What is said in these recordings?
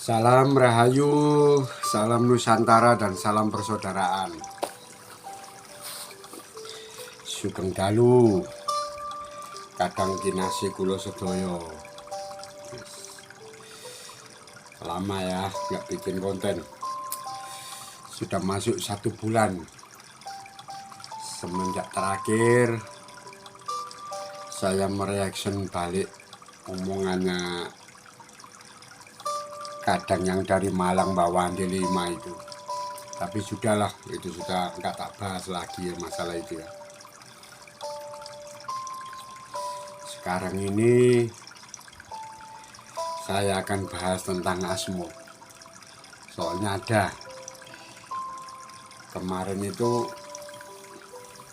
Salam Rahayu, salam Nusantara dan salam persaudaraan. Sugeng dalu, kadang kinasih kula sedaya. Lama ya nggak bikin konten. Sudah masuk 1 bulan semenjak terakhir saya mereaction balik omongannya kadang yang dari Malang bawa Andi 5 itu. Tapi sudahlah, itu sudah nggak tak bahas lagi ya masalah itu ya. Sekarang ini saya akan bahas tentang Asmo. Soalnya ada kemarin itu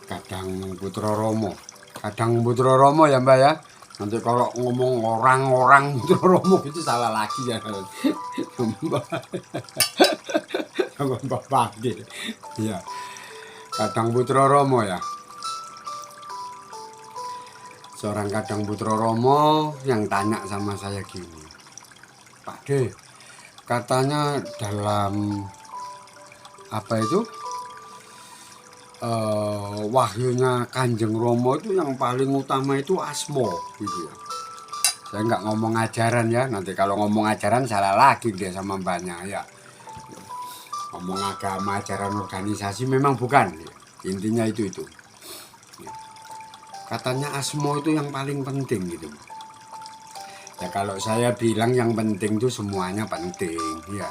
Kadang Putra Romo ya Mbak ya. Nanti kalau ngomong orang-orang Putra Romo itu salah lagi ya. Mbak Pagi. Ya. Kadang Putra Romo ya. Seorang Kadang Putra Romo yang tanya sama saya gini, Pak D, katanya dalam apa itu wahyunya Kanjeng Romo itu yang paling utama itu Asmo gitu ya. Saya nggak ngomong ajaran ya, nanti kalau ngomong ajaran salah lagi dia sama mbaknya ya. Ngomong agama, ajaran, organisasi memang bukan ya. Intinya itu ya. Katanya Asmo itu yang paling penting gitu ya. Kalau saya bilang yang penting itu semuanya penting ya.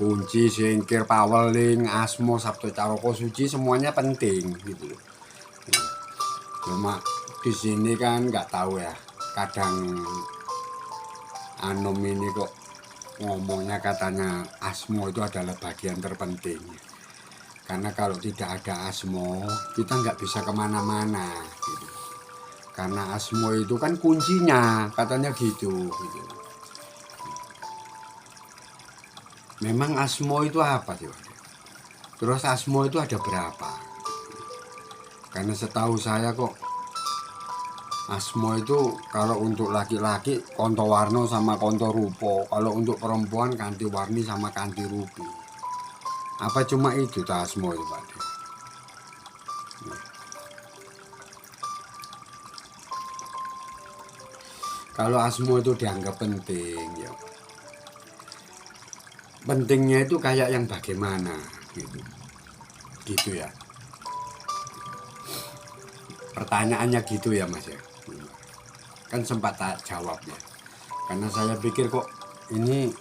Kunci, singkir, paweling, Asmo, Sabtu Caroko Suci semuanya penting gitu loh. Cuma di sini kan nggak tahu ya, kadang Anom ini kok ngomongnya katanya Asmo itu adalah bagian terpenting. Karena kalau tidak ada Asmo kita nggak bisa kemana-mana gitu. Karena Asmo itu kan kuncinya katanya gitu. Memang Asmo itu apa sih? Terus Asmo itu ada berapa? Karena setahu saya kok Asmo itu kalau untuk laki-laki konto warno sama konto rupo, kalau untuk perempuan kanti warni sama kanti rupi. Apa cuma itu tak Asmo itu Pak? Kalau Asmo itu dianggap penting ya. Pentingnya itu kayak yang bagaimana gitu ya. Pertanyaannya gitu ya Mas ya. Kan sempat tak jawab ya. Karena saya pikir kok ini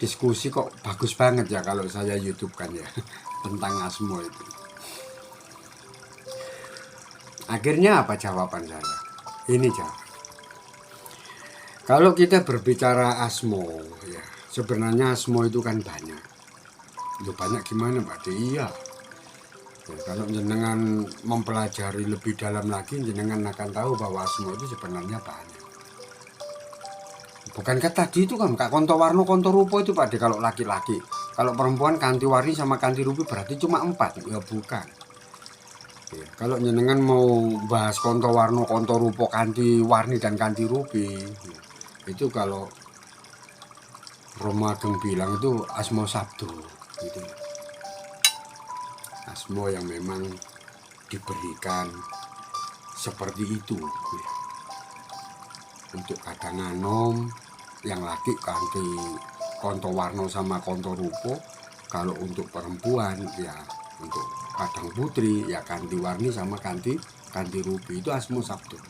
diskusi kok bagus banget ya kalau saya YouTube kan ya tentang Asmo itu. Akhirnya apa jawaban saya? Ini jawab. Kalau kita berbicara Asmo ya, sebenarnya Asmo itu kan banyak. Loh, banyak gimana Pak? Iya. Ya, kalau jenengan mempelajari lebih dalam lagi, jenengan akan tahu bahwa Asmo itu sebenarnya banyak. Bukankah tadi itu kan Kak konto warno konto rupo itu Pak kalau laki-laki. Kalau perempuan kanti warni sama kanti rupi berarti cuma 4. Ya bukan. Ya, kalau jenengan mau bahas konto warno konto rupo kanti warni dan kanti rupi, itu kalau Roma Ageng bilang itu Asmo Sabdo gitu. Asmo yang memang diberikan seperti itu ya. Untuk kadang Anom yang laki kanti konto warno sama konto rupo, kalau untuk perempuan ya untuk kadang putri ya kanti warni sama kanti rupi, itu Asmo Sabdo.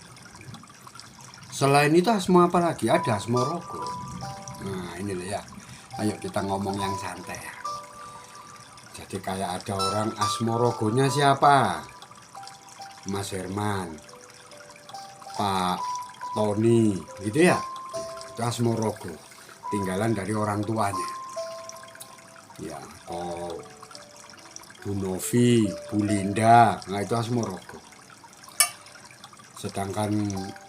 Selain itu Asmo apa lagi? Ada Asmo Rogo. Nah ini loh ya, ayo kita ngomong yang santai ya. Jadi kayak ada orang Asmo Rogonya siapa? Mas Herman, Pak Tony gitu ya. Itu Asmo Rogo, tinggalan dari orang tuanya. Ya, atau Bu Novi, Bu Linda, nah itu Asmo Rogo. Sedangkan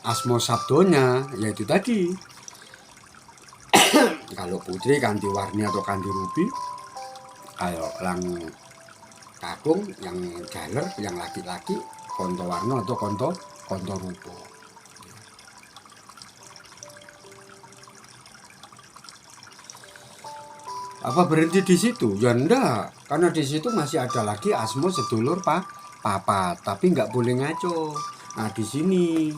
Asmo Sabdonya yaitu tadi. Kalau putri kanti warni atau kanti rupi, kalau lang kakung yang jaler yang laki-laki konto warno atau konto rupo. Apa berhenti di situ? Ya enggak, karena di situ masih ada lagi asmo sedulur papat, tapi nggak boleh ngaco. Nah di sini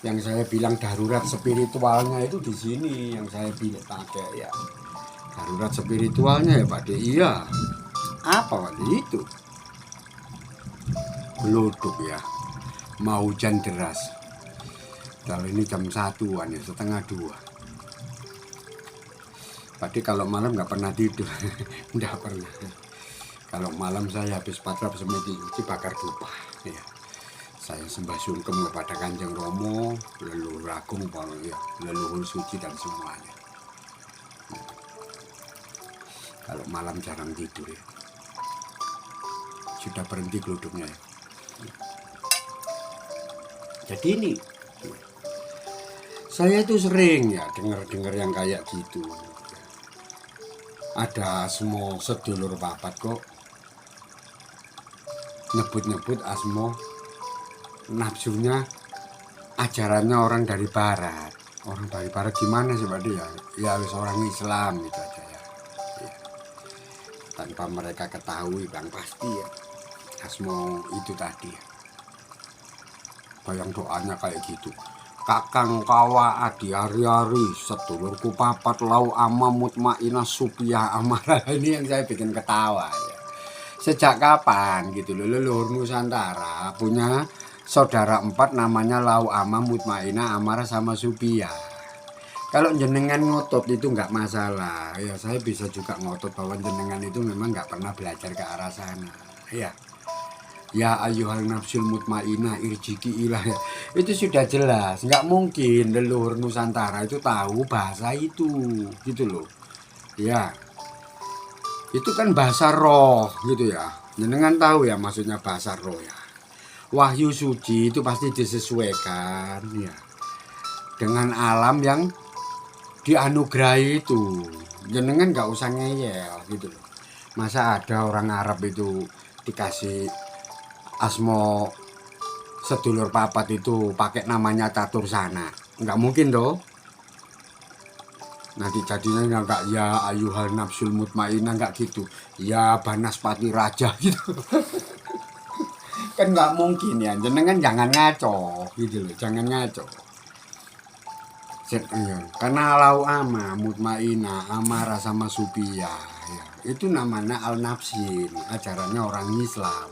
yang saya bilang darurat spiritualnya itu di sini yang saya bilang pakai ya. Darurat spiritualnya ya Pak De, iya. Apa Pak De itu? Geluduk ya, mau hujan deras. Kalau ini jam 1-an ya, setengah 2. Padi kalau malam nggak pernah tidur, nggak pernah. Kalau malam saya habis patrap semedi dibakar dupa. Ya. Saya sembah sungkem kepada Kanjeng Romo, leluhur agung, ya, leluhur suci dan semuanya. Kalau malam jarang tidur ya. Sudah berhenti geluduknya ya. Jadi ini saya itu sering ya dengar yang kayak gitu. Ada asmo sedulur papat kok nyebut-nyebut asmo nafsunya ajarannya orang dari barat. Orang dari barat gimana sih Pak dia? Ya harus orang Islam gitu aja ya. Tanpa mereka ketahui bang pasti ya asmo itu tadi ya. Bayang doanya kayak gitu. Kakang kawa adi hari-hari sedulurku papat lau ama mutmainah supiah amarah. Ini yang saya bikin ketawa ya. Sejak kapan gitu loh leluhur Nusantara punya saudara 4 namanya lau ama mutmainah amarah sama supiah. Kalau jenengan ngotot itu nggak masalah ya, saya bisa juga ngotot bahwa jenengan itu memang nggak pernah belajar ke arah sana ya. Ya ayyuhal nafsul mutmainah irjiki ilah, itu sudah jelas, nggak mungkin leluhur Nusantara itu tahu bahasa itu gitu loh ya. Itu kan bahasa roh gitu ya, jenengan tahu ya maksudnya bahasa roh ya. Wahyu suci itu pasti disesuaikan ya dengan alam yang dianugerahi itu. Jenengan nggak usah ngeyel gitu loh. Masa ada orang Arab itu dikasih asmo sedulur papat itu pakai namanya catur sana, nggak mungkin toh. Nanti jadinya nggak ya ayuhal nafsul mutmainah, nggak gitu ya banaspati raja gitu. Kan nggak mungkin ya, jenengan jangan ngaco gitu loh, jangan ngaco. Karena lau ama mutmainah amarah sama supiyah ya, itu namanya al nafsin, ajarannya orang Islam.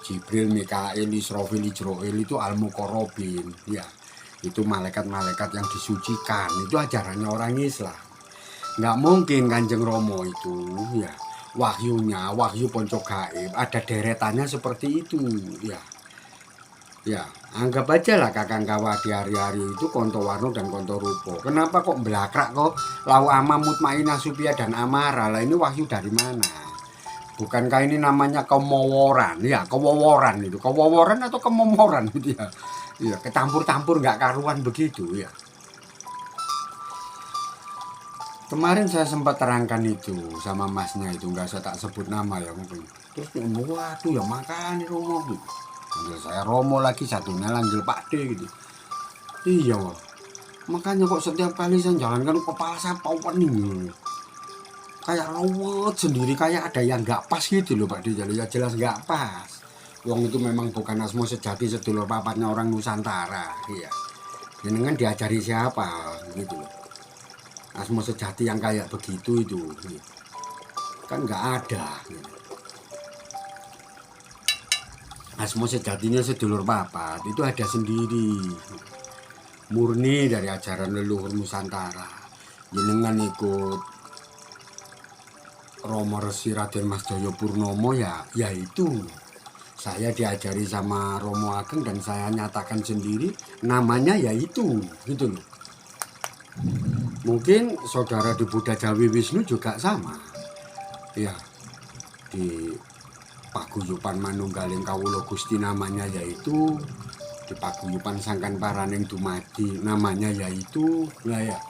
Jibril, Mikail, Israfil, Ijroil itu al-muqarrabin ya. Itu malaikat-malaikat yang disucikan, itu ajarannya orang Islam. Nggak mungkin Kanjeng Romo itu ya wahyunya, wahyu ponco gaib, ada deretannya seperti itu ya. Ya, anggap aja lah Kakang Kawa di hari-hari itu Konto Warno dan Konto Rupo. Kenapa kok belakrak kok lau ama mutmainah supia dan amarah? Lah ini wahyu dari mana? Bukankah ini namanya kemoworan? Ya, kewoworan itu. Kewoworan atau kemomoran gitu ya. Iya, kecampur-campur nggak karuan begitu ya. Kemarin saya sempat terangkan itu sama masnya itu, nggak saya tak sebut nama ya mungkin. Terus waduh ya makan Romo gitu. Panggil saya Romo lagi, satunya langgil Pak D gitu. Iya, makanya kok setiap kali saya jalankan kepala saya pening. Kayak rawat sendiri, kayak ada yang nggak pas gitu loh Pak D. Ya jelas nggak pas. Wong itu memang bukan asmo sejati sedulur papatnya orang Nusantara. Iya. Jenengan diajari siapa gitu loh. Asmo sejati yang kayak begitu itu kan nggak ada. Asmo sejatinya sedulur papat itu ada sendiri, murni dari ajaran leluhur Nusantara. Jenengan ikut Romo Resi Raden Mas Jaya Purnomo ya itu saya diajari sama Romo Ageng dan saya nyatakan sendiri namanya ya itu gitu loh. Mungkin saudara di Buddha Jawi Wisnu juga sama ya, di Paguyuban Manunggaling Kawula Gusti namanya yaitu, di Paguyuban Sangkan Paraning Dumadi namanya yaitu. Nah ya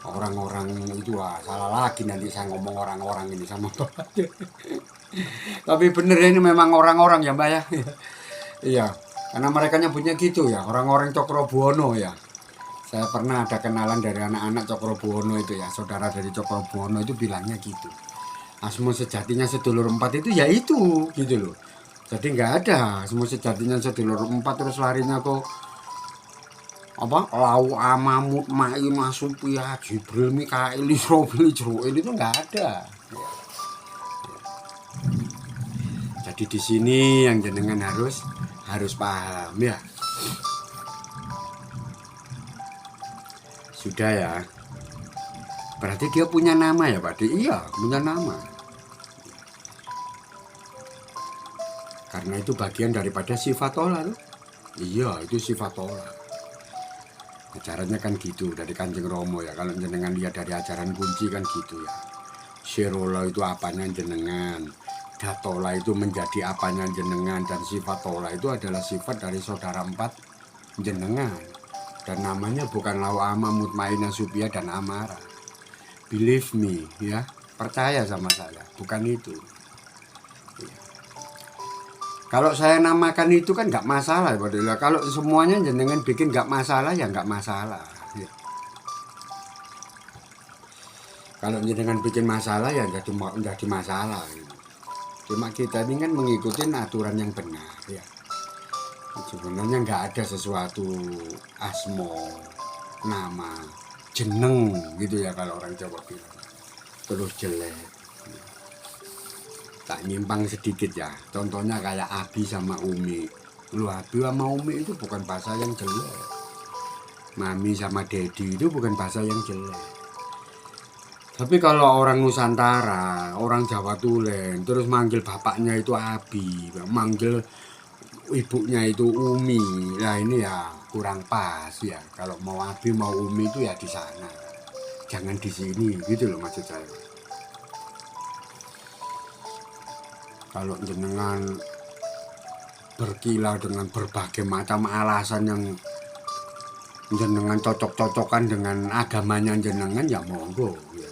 orang-orang itu salah lagi nanti saya ngomong orang-orang ini sama Bapak. Tapi bener ini memang orang-orang ya Mbak ya. Iya, karena mereka nyebutnya gitu ya, orang-orang Cokrobuwono ya. Saya pernah ada kenalan dari anak-anak Cokrobono itu ya, saudara dari Cokrobono itu bilangnya gitu. Asmo sejatinya sedulur empat itu ya itu gitu loh. Jadi nggak ada asmo sejatinya sedulur empat terus larinya ke apa lau amamut mai masupia Jibril Mikail Israfil Israil itu nggak ada. Jadi di sini yang jenengan harus paham ya. Sudah ya. Berarti dia punya nama ya Pak? Iya, punya nama. Karena itu bagian daripada sifat Allah loh. Iya, itu sifat Allah. Ajarannya kan gitu dari Kanjeng Romo ya. Kalau jenengan lihat dari ajaran kunci kan gitu ya. Sirola itu apanya jenengan. Datola itu menjadi apanya jenengan. Dan sifat Allah itu adalah sifat dari saudara empat jenengan. Dan namanya bukan lawama mutmainah supia dan amarah. Believe me ya, percaya sama saya, bukan itu. Kalau saya namakan itu kan nggak masalah, kalau semuanya jenengan bikin nggak masalah ya nggak masalah. Ya. Kalau jenengan bikin masalah ya jadi masalah. Cuma kita ini kan mengikuti aturan yang benar ya. Sebenarnya nggak ada sesuatu asmo, nama, jeneng gitu ya kalau orang Jawa bilang. Terus jelek. Tak nyimpang sedikit ya. Contohnya kayak Abi sama Umi. Lu Abi sama Umi itu bukan bahasa yang jelek. Mami sama Dedi itu bukan bahasa yang jelek. Tapi kalau orang Nusantara, orang Jawa Tulen, terus manggil bapaknya itu Abi, manggil ibunya itu Umi, nah ini ya kurang pas ya. Kalau mau Abi mau Umi itu ya di sana, jangan di sini gitu loh maksud saya. Kalau jenengan berkilau dengan berbagai macam alasan yang jenengan cocok-cocokan dengan agamanya jenengan ya monggo. Ya.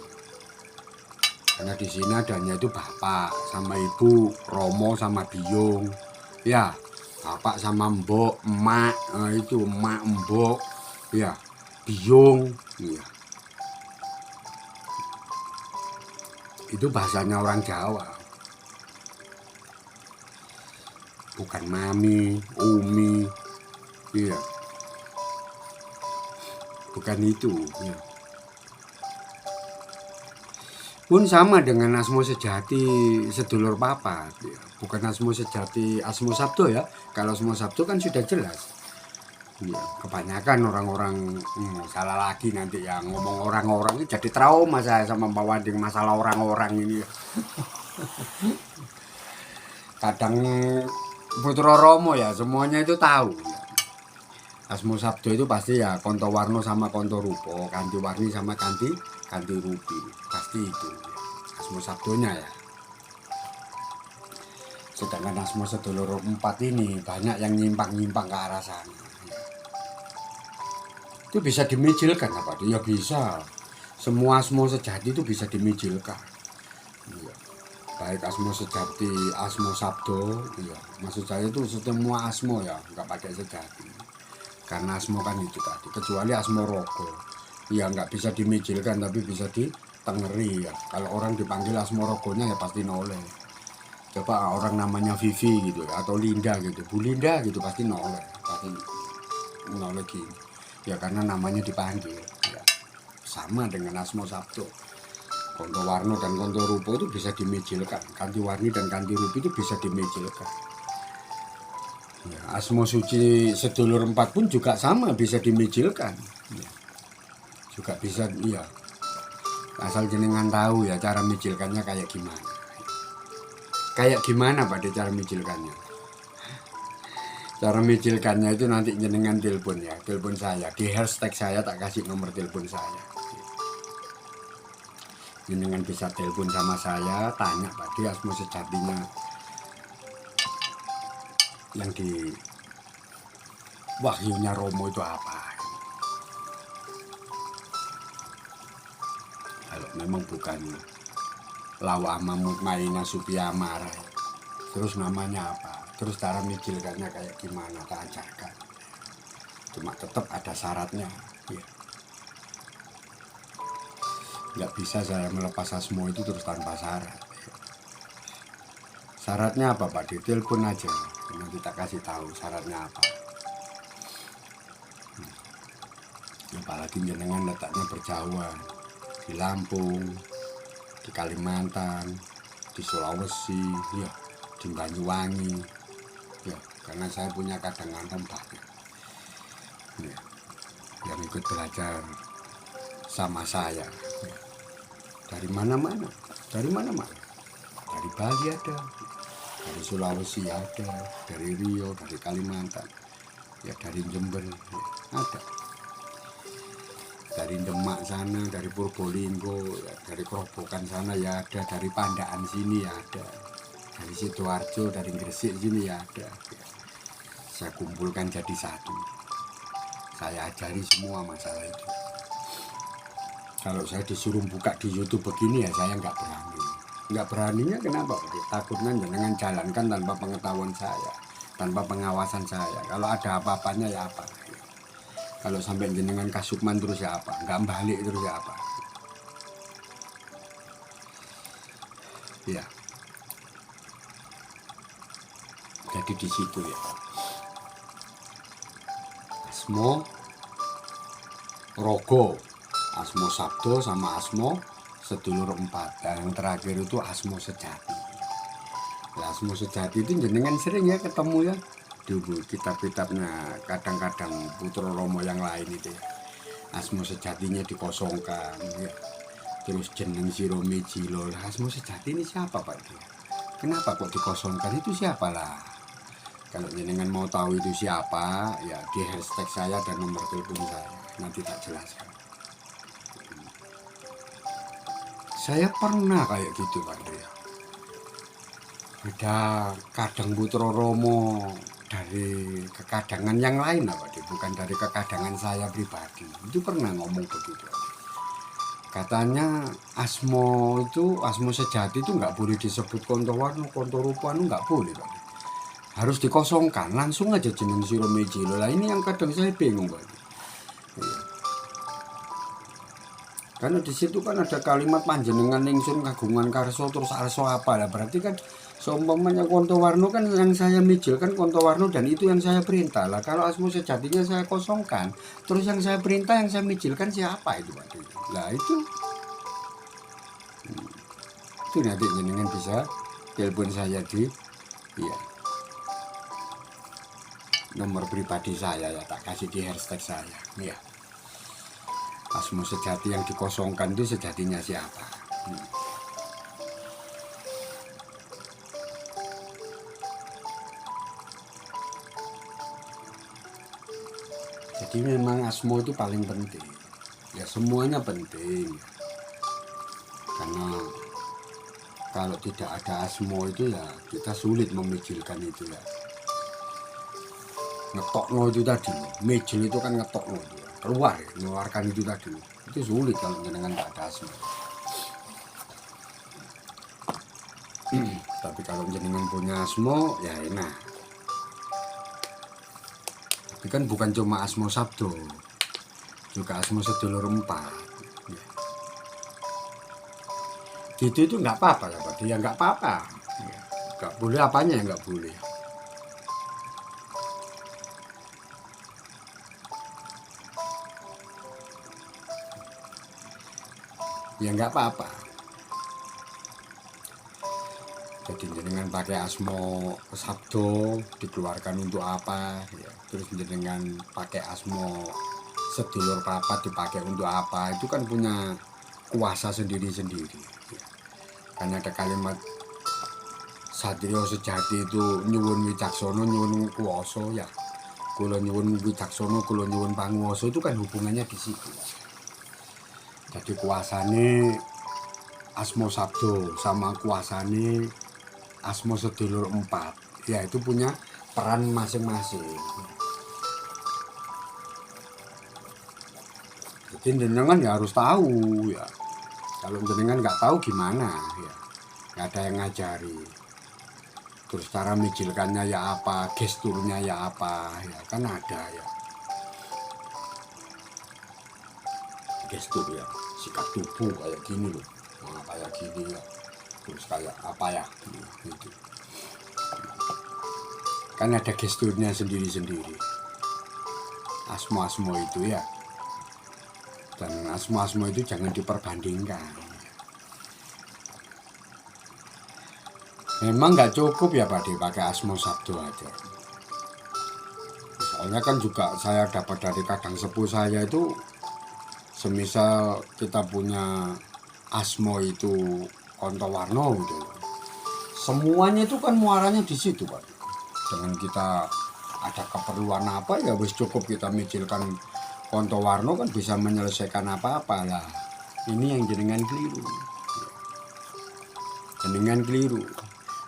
Karena di sini adanya itu bapak sama ibu, Romo sama Biung, ya. Bapak sama mbok, emak, nah itu emak, mbok, ya, biung, ya. Itu bahasanya orang Jawa. Bukan mami, umi, iya. Bukan itu, ya. Pun sama dengan asmo sejati sedulur papat ya. Bukan asmo sejati asmo sabdo ya. Kalau asmo sabdo kan sudah jelas ya, kebanyakan orang-orang salah lagi nanti ya ngomong orang-orang ini jadi trauma saya sama Mbak Wading masalah orang-orang ini ya. Kadang Putra Romo ya semuanya itu tahu ya. Asmo sabdo itu pasti ya Konto Warno sama Konto Rupo, Kanti Warni sama Kanti Rupi, pasti itu asmo sabdonya ya. Sedangkan asmo sedulur empat ini banyak yang nyimpang-nyimpang ke arah sana. Itu bisa dimijilkan apa? Ya bisa. Semua asmo sejati itu bisa dimijilkan. Ya. Baik asmo sejati, asmo sabdo, ya. Maksud saya itu semua asmo ya, nggak pakai sejati. Karena asmo kan itu tadi, kecuali asmo rogo. Ya nggak bisa dimijilkan tapi bisa ditengeri ya. Kalau orang dipanggil asmo rogonya ya pasti noleh. Coba orang namanya Vivi gitu atau Linda gitu, Bu Linda gitu pasti noleh gini. Ya karena namanya dipanggil. Ya. Sama dengan asmo sabdo. Konto Warno dan Konto Rupo itu bisa dimijilkan. Kanti Warni dan Kanti Rupi itu bisa dimijilkan. Ya, asmo suci sedulur empat pun juga sama bisa dimijilkan. Ya. Juga bisa iya. Asal jenengan tahu ya cara mijilkannya kayak gimana. Kayak gimana Pak de cara mijilkannya? Cara mijilkannya itu nanti jenengan telepon ya, telepon saya. Di hashtag saya tak kasih nomor telepon saya. Jenengan bisa telepon sama saya, tanya Pak de asmo sejatinya yang di wahyunya Romo itu apa. Kalau memang bukan lawama mutmainah supia marah, terus namanya apa, terus cara mijilkannya kayak gimana tak ajarkan. Cuma tetap ada syaratnya ya. nggak bisa saya melepas asmo itu terus tanpa syarat. Syaratnya apa Pak? Ditelepon aja, nanti tak kasih tahu syaratnya apa. Apalagi jenengan letaknya berjauhan, di Lampung, di Kalimantan, di Sulawesi, ya, di Banyuwangi, ya, karena saya punya cadangan rempah, ya, yang ikut belajar sama saya, ya, dari mana-mana, dari Bali ada, dari Sulawesi ada, dari Riau, dari Kalimantan, ya, dari Jember, ya, ada. Dari Demak sana, dari Purbolinggo, ya, dari Kerobokan sana ya ada, dari Pandaan sini ya ada, dari Sidoarjo, dari Gresik sini ya ada. Ya. Saya kumpulkan jadi satu, saya ajari semua masalah itu. Kalau saya disuruh buka di YouTube begini ya saya nggak berani. Nggak beraninya kenapa? Takutnya dengan jalankan tanpa pengetahuan saya, tanpa pengawasan saya. Kalau ada apa-apanya ya apa. Kalau sampai jenengan kasukman terus ya apa, nggak balik terus ya apa. Ya, jadi di situ ya. Asmo Rogo, Asmo Sabdo sama Asmo Sedulur 4. Dan yang terakhir itu Asmo Sejati. Nah, Asmo Sejati itu jenengan sering ya ketemu ya di kitab-kitabnya, kadang-kadang Putra Romo yang lain itu ya. Asmo sejatinya dikosongkan ya. Terus jeneng Siro Mejilo. Asmo sejati ini siapa Pak dia? Kenapa kok dikosongkan? Itu siapalah? Kalau jenengan mau tahu itu siapa, ya di hashtag saya dan nomor telepon saya. Nanti tak jelaskan. Saya pernah kayak gitu Pak dia. Ada kadang Putra Romo dari kekadangan yang lain Pak dia, bukan dari kekadangan saya pribadi. Itu pernah ngomong begitu. Katanya Asmo Sejati itu nggak boleh disebut Kontowarno, Kontorupano nggak boleh Pak. Harus dikosongkan, langsung aja jeneng Siro Mejilo. Lah ini yang kadang saya bingung Pak. Ya. Karena di situ kan ada kalimat panjenengan ningsun kagungan karso terus arso apa lah, berarti kan seumpamanya Kontowarno kan yang saya mijil kan Kontowarno dan itu yang saya perintah lah. Kalau Asmo Sejatinya saya kosongkan, terus yang saya perintah yang saya mijilkan siapa itu Pak? Lah itu nanti jenengan bisa telepon saya di ya nomor pribadi saya ya, tak kasih di hashtag saya ya. Asmo Sejati yang dikosongkan itu sejatinya siapa? Jadi memang Asmo itu paling penting. Ya semuanya penting. Karena kalau tidak ada Asmo itu ya kita sulit memijilkan itu ya. Ngetokno itu tadi, mijil itu kan ngetokno itu. Keluar, mengeluarkan itu tadi. Itu sulit kalau jenengan tidak ada Asmo. Tapi kalau jenengan punya Asmo ya enak. Tapi kan bukan cuma Asmo Sabdo, juga Asmo Sedulur 4 ya. Gitu itu nggak apa-apa ya Pak, ya nggak apa-apa ya. Nggak boleh apanya ya nggak boleh. Ya nggak apa-apa. Jadi jenengan pakai Asmo Sabdo dikeluarkan untuk apa ya. Terus jenengan pakai Asmo Sedulur Papat dipakai untuk apa, itu kan punya kuasa sendiri-sendiri ya. Karena ada kalimat Satrio Sejati itu nyuwun wicaksono nyuwun kuwoso ya. Kula nyuwun wicaksono kula nyuwun panguwoso, itu kan hubungannya di situ. Jadi kuasane Asmo Sabdo sama kuasane Asmo Sedulur 4 ya, itu punya peran masing-masing. Jadi jenengan ya harus tahu ya. Kalau jenengan nggak tahu gimana ya, nggak ada yang ngajari. Terus cara mijilkannya ya apa, gesturnya ya apa ya, kan ada ya gestur ya. sikat tubuh kayak gini loh, nah, kayak gini ya, terus kayak apa ya gitu. Kan ada gesturnya sendiri-sendiri asmo-asmo itu ya, dan asmo-asmo itu jangan diperbandingkan. Memang nggak cukup ya Pak De pakai asmo sabdo aja. Soalnya kan juga saya dapat dari kadang sepuh saya itu, semisal kita punya asmo itu kontowarno gitu, semuanya itu kan muaranya di situ Pak. Dengan kita ada keperluan apa ya wis cukup kita micilkan kontowarno kan bisa menyelesaikan apa-apa lah. Ini yang jenengan keliru. Jenengan keliru.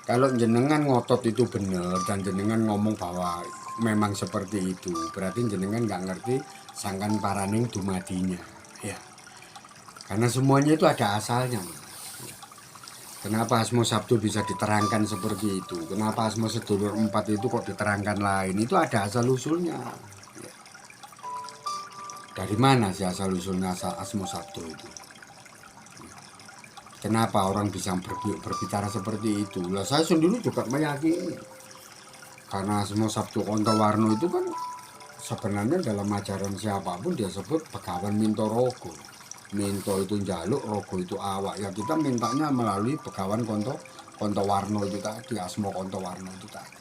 Kalau jenengan ngotot itu benar dan jenengan ngomong bahwa memang seperti itu, berarti jenengan nggak ngerti sangkan paraning dumadinya ya. Karena semuanya itu ada asalnya. Kenapa asmo sabdo bisa diterangkan seperti itu? Kenapa asmo sedulur 4 itu kok diterangkan lain? Itu ada asal usulnya. Dari mana sih asal usulnya asmo sabdo itu? Kenapa orang bisa berbicara seperti itu? Lah saya sendiri juga meyakini. Karena asmo sabdo kontowarno itu kan sebenarnya dalam ajaran siapapun dia sebut Begawan Mintorogo. Minto itu jaluk, rogo itu awak. Ya kita mintanya melalui Begawan Kontowarno itu tadi, asmo Kontowarno itu tadi.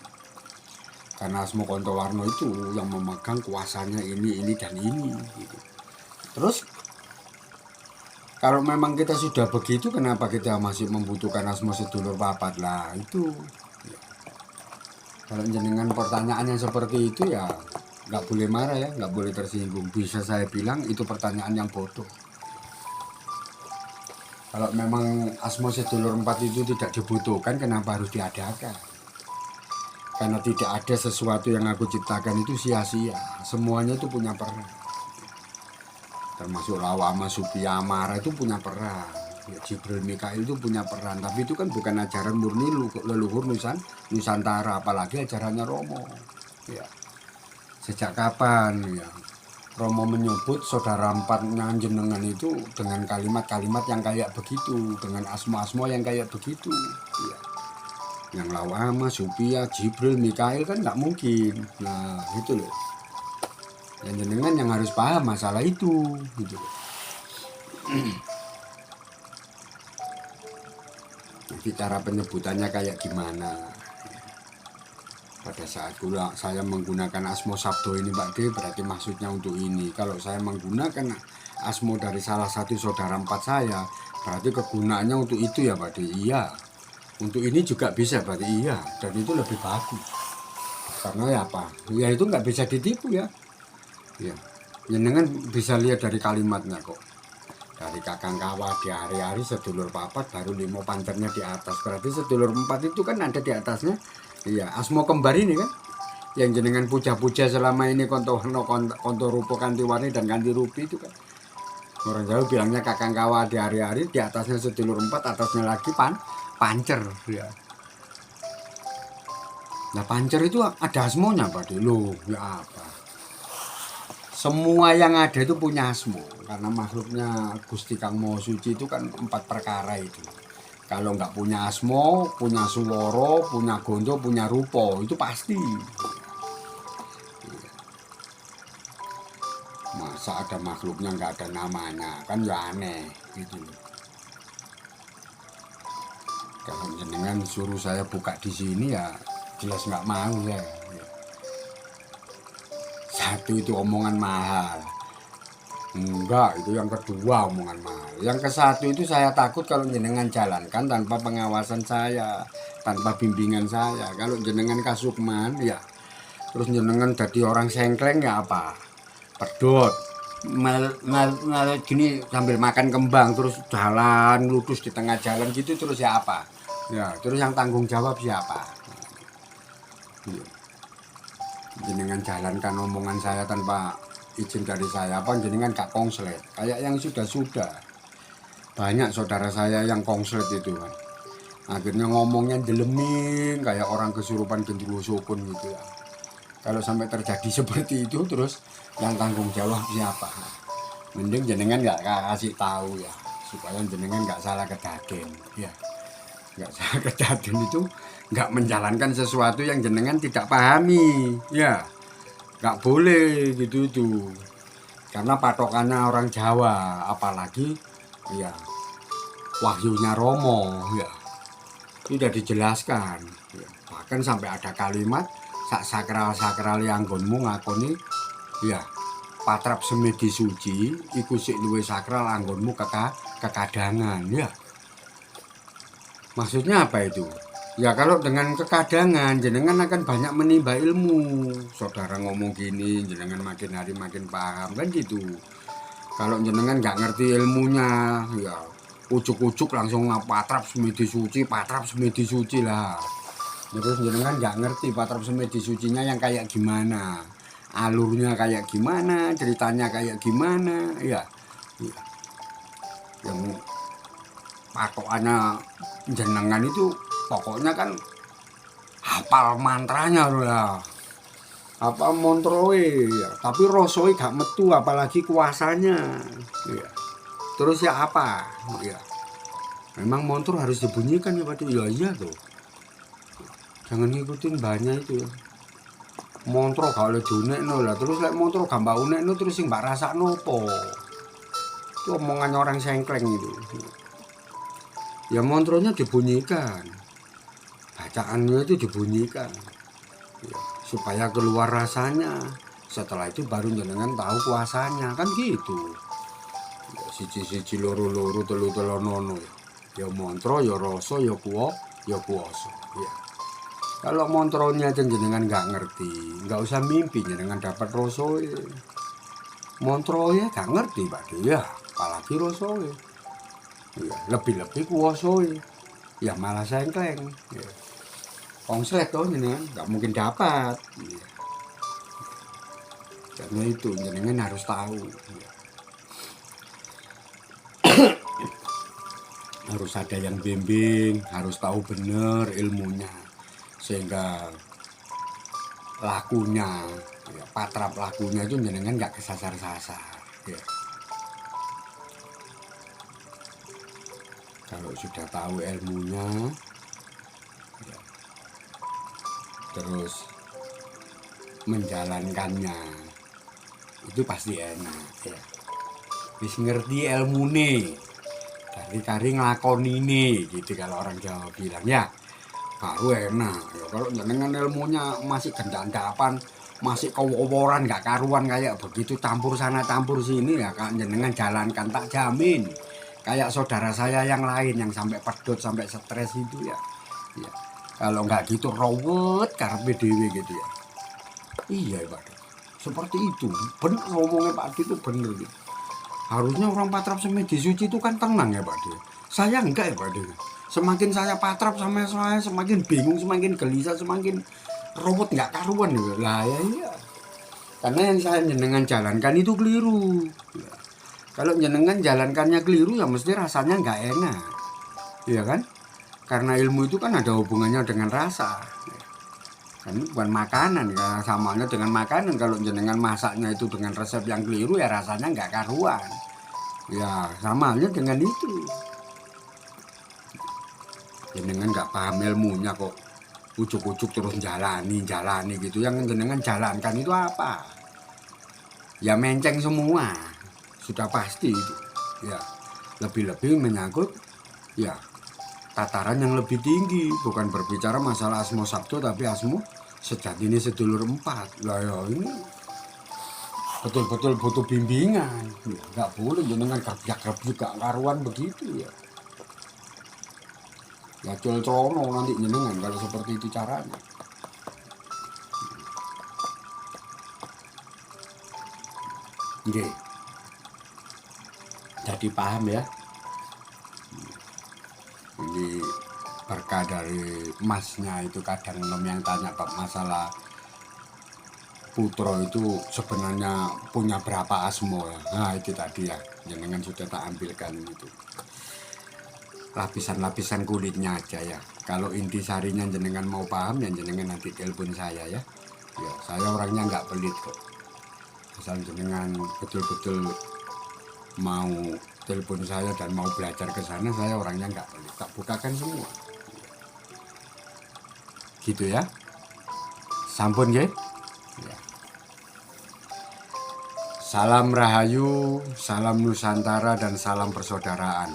Karena asmo Kontowarno itu yang memegang kuasanya ini dan ini gitu. Terus kalau memang kita sudah begitu, kenapa kita masih membutuhkan asmo sedulur papat lah itu ya. Kalau jenengan pertanyaannya seperti itu ya nggak boleh marah ya, nggak boleh tersinggung. Bisa saya bilang itu pertanyaan yang bodoh. Kalau memang asmo sedulur 4 itu tidak dibutuhkan, kenapa harus diadakan? Karena tidak ada sesuatu yang aku ciptakan itu sia-sia. Semuanya itu punya peran. Termasuk Lawama, Supia, Amara itu punya peran. Ya, Jibril, Mikail itu punya peran. Tapi itu kan bukan ajaran murni leluhur Nusantara, apalagi ajarannya Romo. Ya. Sejak kapan ya Romo menyebut saudara 4-nya jenengan itu dengan kalimat-kalimat yang kayak begitu, dengan asmo-asmo yang kayak begitu ya. Yang Lawama, Supia, Jibril, Mikail kan nggak mungkin. Nah itu loh, yang jenengan yang harus paham masalah itu gitu loh. Jadi cara penyebutannya kayak gimana. Pada saat saya menggunakan asmo sabdo ini Pak D, berarti maksudnya untuk ini. Kalau saya menggunakan asmo dari salah satu saudara 4 saya, berarti kegunaannya untuk itu ya Pak D. Iya, untuk ini juga bisa berarti iya, dan itu lebih bagus. Karena ya apa, ya itu nggak bisa ditipu ya. Ya, jenengan bisa lihat dari kalimatnya kok. Dari kakang kawa di hari-hari sedulur papat baru 5 panternya di atas. Berarti sedulur 4 itu kan ada di atasnya. Iya, asmo kembar ini kan yang jenengan puja-puja selama ini konto rupo kanti warni dan kanti rupi itu kan. Orang Jawa bilangnya kakang kawa di hari-hari, di atasnya sedulur 4, atasnya lagi pancer ya. Nah pancer itu ada asmonya Pak De. Loh ya apa? Semua yang ada itu punya asmo. Karena makhluknya Gusti Kang Maha Suci itu kan 4 perkara itu. Kalau nggak punya asmo, punya suworo, punya gondo, punya rupo, itu pasti. Masa ada makhluknya nggak ada namanya, kan ya aneh gitu. Kalau jenengan suruh saya buka di sini ya jelas nggak mau ya. Satu itu omongan mahal. Enggak, itu yang kedua omongan mahal. Yang ke satu itu saya takut kalau jenengan jalankan tanpa pengawasan saya, tanpa bimbingan saya. Kalau jenengan kasukman ya, terus jenengan jadi orang sengkleng ya apa? Pedot, gini sambil makan kembang terus jalan ludus di tengah jalan gitu terus ya apa? Ya, terus yang tanggung jawab siapa? Jenengan jalankan omongan saya tanpa izin dari saya, apa jenengan gak konslet kayak yang sudah banyak saudara saya yang konslet itu kan, akhirnya ngomongnya deleming kayak orang kesurupan gendruwo sukun gitu ya. Kalau sampai terjadi seperti itu terus yang tanggung jawab siapa? Mending jenengan nggak kasih tahu ya, supaya jenengan nggak salah kedaden ya. Nggak salah kedaden itu nggak menjalankan sesuatu yang jenengan tidak pahami ya. Nggak boleh gitu itu, karena patokannya orang Jawa, apalagi ya wahyunya Romo ya, sudah dijelaskan ya. Bahkan sampai ada kalimat sak sakral yang nggonmu ngakoni ya patrap semedi suci iku sik luwih sakral anggonmu kekadangan ya. Maksudnya apa itu? Ya kalau dengan kekadangan jenengan akan banyak menimba ilmu. Saudara ngomong gini jenengan makin hari makin paham kan gitu. Kalau jenengan nggak ngerti ilmunya ya ucuk-ucuk langsung patrap semedi suci lah. Terus jenengan nggak ngerti patrap semedi sucinya yang kayak gimana, alurnya kayak gimana, ceritanya kayak gimana ya. Ya. Yang patokannya jenengan itu pokoknya kan hafal mantranya lah, apa montroe ya, tapi rosoe gak metu apalagi kuasanya ya. Terus ya apa ya, memang montro harus dibunyikan ya Pak. Ya iya tuh, jangan ngikutin banyak itu ya. Montro gak oleh diunekno lah, terus lek montro gak mbak unekno terus sing mbak rasakno apa? Itu omongan orang sengkleng itu. Ya montronya dibunyikan, bacaannya itu dibunyikan ya, supaya keluar rasanya. Setelah itu baru jenengan tahu kuasanya kan gitu ya. Siji loro telu nono ya, montro ya rasa ya kuasa ya. Kalau montronya jenengan nggak ngerti, nggak usah mimpi jenengan dapat rasa ya. Montro ya nggak ngerti Pak ya, apalagi rasa ya. Ya, lebih kuasa ya malah sengkleng ya. Konslet tuh jenengan nggak mungkin dapat ya. Karena itu jenengan harus tahu ya. Harus ada yang bimbing, harus tahu bener ilmunya, sehingga lakunya ya, patrap lakunya itu jenengan nggak kesasar-sasar ya. Kalau sudah tahu ilmunya ya, terus menjalankannya itu pasti enak ya. Wis ngerti ilmune, kari nglakoni gitu kalau orang Jawa bilang ya, baru enak ya. Kalau jenengan ilmunya masih gendandapan, masih kewoworan nggak karuan kayak begitu, campur sana campur sini ya kan, jenengan jalankan tak jamin kayak saudara saya yang lain yang sampai pedot sampai stres itu ya. Ya. Kalau nggak gitu rawat karepe dhewe gitu ya. Iya Pak, seperti itu. Benar ngomongnya Pak itu bener gitu. Harusnya orang patrap semedi suci itu kan tenang ya Pak. Saya enggak ya Pak. Semakin saya patrap sama saya semakin bingung, semakin gelisah, semakin robot nggak karuan ya. Lah ya iya. Karena yang saya jenengan jalankan itu keliru. Ya. Kalau jenengan jalankannya keliru ya mesti rasanya nggak enak. Iya kan? Karena ilmu itu kan ada hubungannya dengan rasa. Kan bukan makanan, ya samanya dengan makanan. Kalau jenengan masaknya itu dengan resep yang keliru ya rasanya nggak karuan. Ya samanya dengan itu. Jenengan nggak paham ilmunya kok ucuk-ucuk terus jalani gitu. Yang jenengan jalankan itu apa? Ya menceng semua, sudah pasti itu. Ya lebih-lebih menyangkut ya tataran yang lebih tinggi, bukan berbicara masalah asmo sabdo tapi asmo sejati ini sedulur empat. Lah ya ini betul-betul butuh bimbingan ya, nggak boleh jenengan kerja juga karuan begitu ya. Ya colcono nanti jenengan kalau seperti itu caranya. Oke, jadi paham ya. Ini berkah dari masnya itu kadang yang tanya bab masalah Putro itu sebenarnya punya berapa asmo ya. Nah itu tadi ya, jenengan sudah tak ambilkan itu lapisan-lapisan kulitnya aja ya. Kalau intisarinya jenengan mau paham ya jenengan nanti telepon saya ya. Ya saya orangnya nggak pelit kok, asal jenengan betul-betul mau telepon saya dan mau belajar ke sana, saya orangnya nggak pelit, tak bukakan semua. Gitu ya. Sampun nggih. Ya. Salam Rahayu, salam Nusantara dan salam persaudaraan.